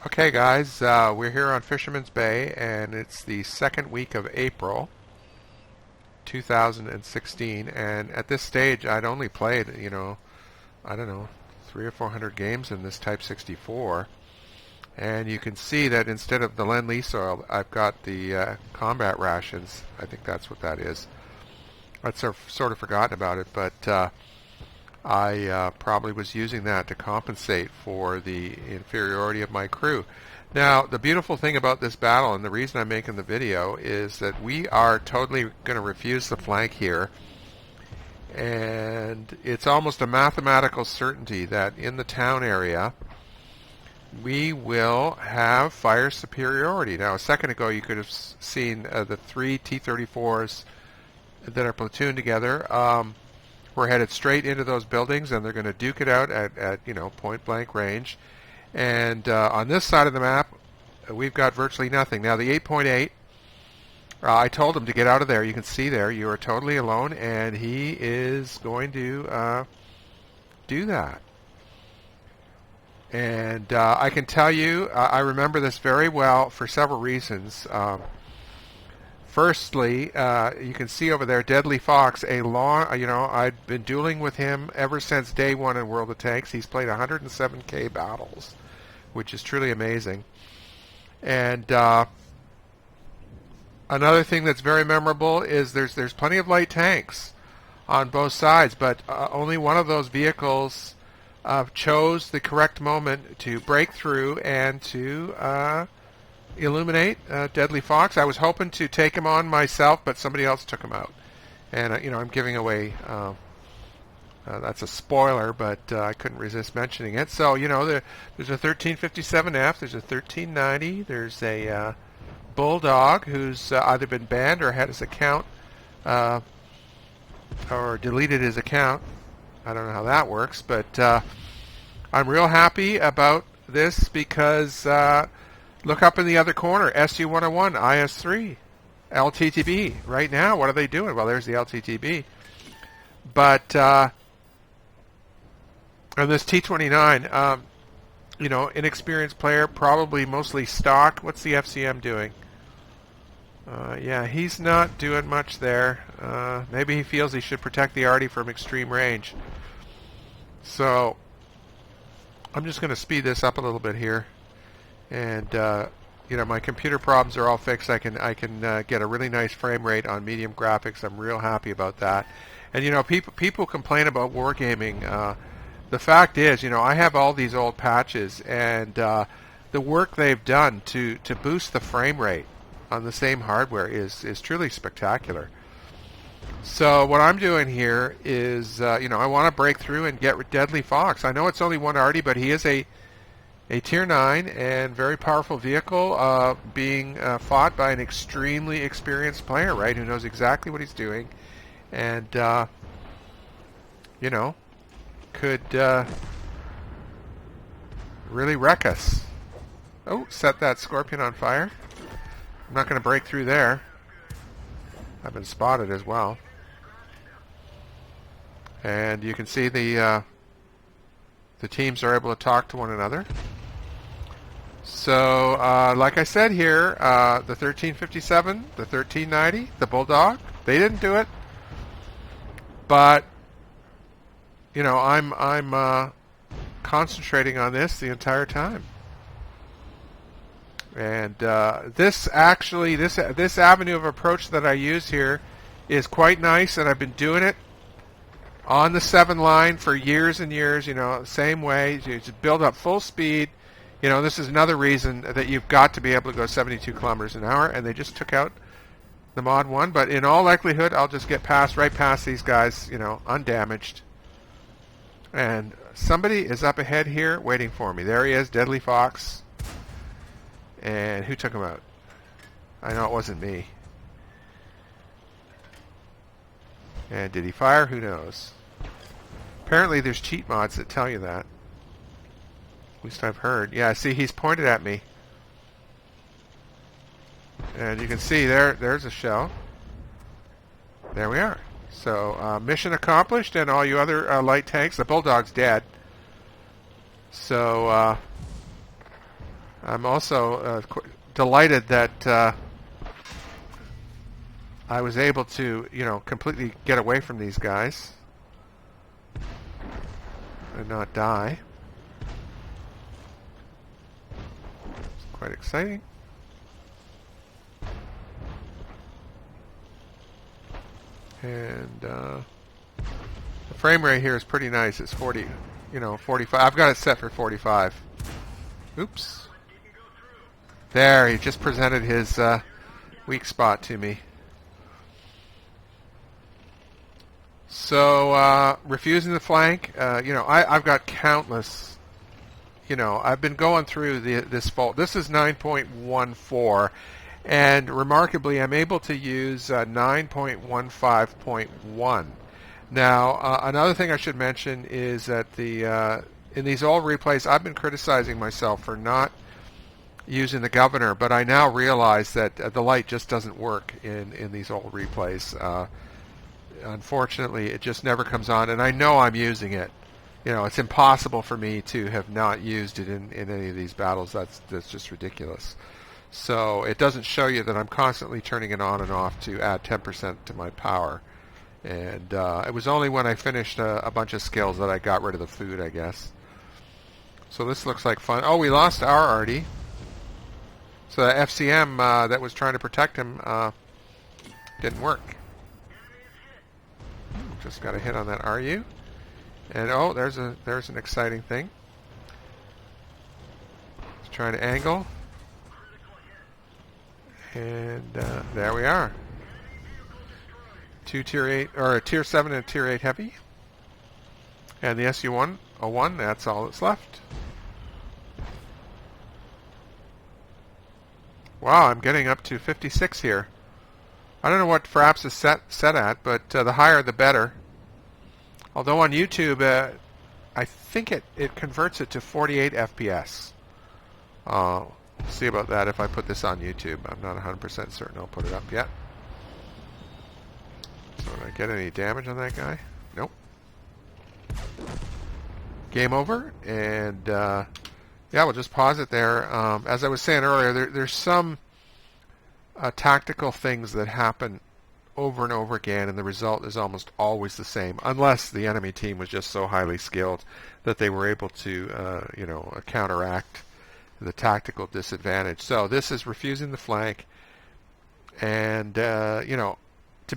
Okay, guys, we're here on Fisherman's Bay, and it's the second week of April 2016. And at this stage, I'd only played, I don't know, 300 or 400 games in this Type 64. And you can see that instead of the Lend-Lease oil, I've got the combat rations. I think that's what that is. I'd sort of forgotten about it, but I probably was using that to compensate for the inferiority of my crew. Now, the beautiful thing about this battle, and the reason I'm making the video, is that we are totally going to refuse the flank here. And it's almost a mathematical certainty that in the town area, we will have fire superiority. Now, a second ago, you could have seen the three T-34s that are platooned together. We're headed straight into those buildings, and they're going to duke it out at point-blank range. And on this side of the map, we've got virtually nothing. Now, the 8.8, I told him to get out of there. You can see there, you are totally alone, and he is going to do that. And I can tell you, I remember this very well for several reasons. Firstly, you can see over there, Deadly Fox, I'd been dueling with him ever since day one in World of Tanks. He's played 107K battles, which is truly amazing. And another thing that's very memorable is there's plenty of light tanks on both sides, but only one of those vehicles chose the correct moment to break through and to illuminate Deadly Fox. I was hoping to take him on myself, but somebody else took him out. And I'm giving away that's a spoiler, but I couldn't resist mentioning it. So there's a 1357F, there's a 1390, there's a Bulldog who's either been banned or had his account or deleted his account. I don't know how that works, but I'm real happy about this because look up in the other corner, SU-101, IS-3, LTTB. Right now, what are they doing? Well, there's the LTTB. But, and this T-29, inexperienced player, probably mostly stock. What's the FCM doing? Yeah, he's not doing much there. Maybe he feels he should protect the arty from extreme range. So, I'm just going to speed this up a little bit here. And my computer problems are all fixed. I can get a really nice frame rate on medium graphics. I'm real happy about that. And people complain about wargaming. The fact is, I have all these old patches, and the work they've done to boost the frame rate on the same hardware is truly spectacular. So what I'm doing here is, I want to break through and get Deadly Fox. I know it's only one arty, but he is a Tier 9 and very powerful vehicle being fought by an extremely experienced player, right, who knows exactly what he's doing and, could really wreck us. Oh, set that Scorpion on fire. I'm not going to break through there. I've been spotted as well. And you can see the teams are able to talk to one another. So, like I said here, the 1357, the 1390, the Bulldog, they didn't do it. But, I'm concentrating on this the entire time. And this avenue of approach that I use here is quite nice, and I've been doing it on the 7 line for years and years, same way. You just build up full speed. This is another reason that you've got to be able to go 72 kilometers an hour, and they just took out the Mod 1. But in all likelihood, I'll just get right past these guys, undamaged. And somebody is up ahead here waiting for me. There he is, Deadly Fox. And who took him out? I know it wasn't me. And did he fire? Who knows? Apparently there's cheat mods that tell you that. At least I've heard. Yeah, see, he's pointed at me. And you can see there's a shell. There we are. So, mission accomplished, and all you other light tanks. The Bulldog's dead. So, I'm also delighted that I was able to, completely get away from these guys and not die. It's quite exciting. And the frame rate here is pretty nice. It's 40, 45. I've got it set for 45. Oops. There, he just presented his weak spot to me. So, refusing the flank, I've got countless, I've been going through this fault. This is 9.14, and remarkably, I'm able to use 9.15.1. Now, another thing I should mention is that in these old replays, I've been criticizing myself for not using the governor, but I now realize that the light just doesn't work in these old replays. Unfortunately, it just never comes on, and I know I'm using it. It's impossible for me to have not used it in any of these battles. That's just ridiculous. So it doesn't show you that I'm constantly turning it on and off to add 10% to my power. And it was only when I finished a bunch of skills that I got rid of the food, I guess. So this looks like fun. Oh, we lost our arty. So the FCM that was trying to protect him didn't work. Just got a hit on that RU. And oh, there's an exciting thing. He's trying to angle. And there we are. 2 tier 8 or a tier 7 and a tier 8 heavy. And the SU-101, that's all that's left. Wow, I'm getting up to 56 here. I don't know what Fraps is set at, but the higher the better. Although on YouTube, I think it converts it to 48 FPS. See about that if I put this on YouTube. I'm not 100% certain I'll put it up yet. So did I get any damage on that guy? Nope. Game over, and yeah, we'll just pause it there. As I was saying earlier, there's some tactical things that happen over and over again, and the result is almost always the same, unless the enemy team was just so highly skilled that they were able to, counteract the tactical disadvantage. So this is refusing the flank, and to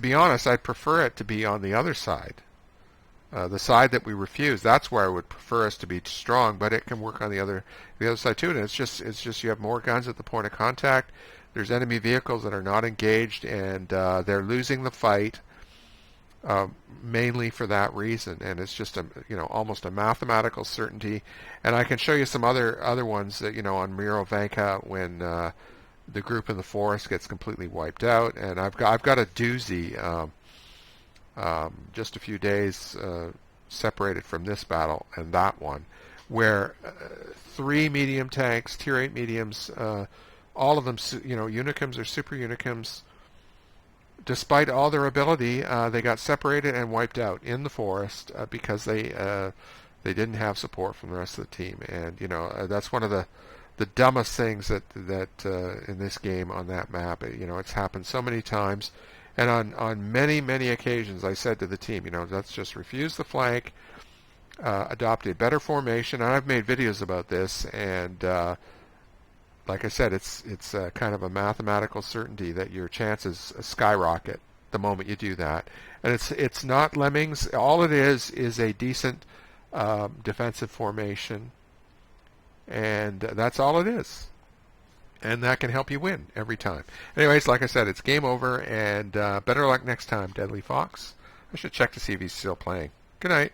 be honest, I'd prefer it to be on the other side, the side that we refuse. That's where I would prefer us to be strong, but it can work on the other side too. And it's just you have more guns at the point of contact. There's enemy vehicles that are not engaged, and they're losing the fight mainly for that reason. And it's just almost a mathematical certainty. And I can show you some other ones that on Miro Vanka when the group in the forest gets completely wiped out. And I've got a doozy, just a few days separated from this battle and that one, where 3 medium tanks, tier 8 mediums. All of them, Unicums or Super Unicums, despite all their ability, they got separated and wiped out in the forest because they didn't have support from the rest of the team. And that's one of the dumbest things that in this game on that map. It's happened so many times, and on many occasions, I said to the team, let's just refuse the flank, adopt a better formation. And I've made videos about this, and like I said, it's kind of a mathematical certainty that your chances skyrocket the moment you do that. And it's not lemmings. All it is a decent defensive formation, and that's all it is. And that can help you win every time. Anyways, like I said, it's game over, and better luck next time, Deadly Fox. I should check to see if he's still playing. Good night.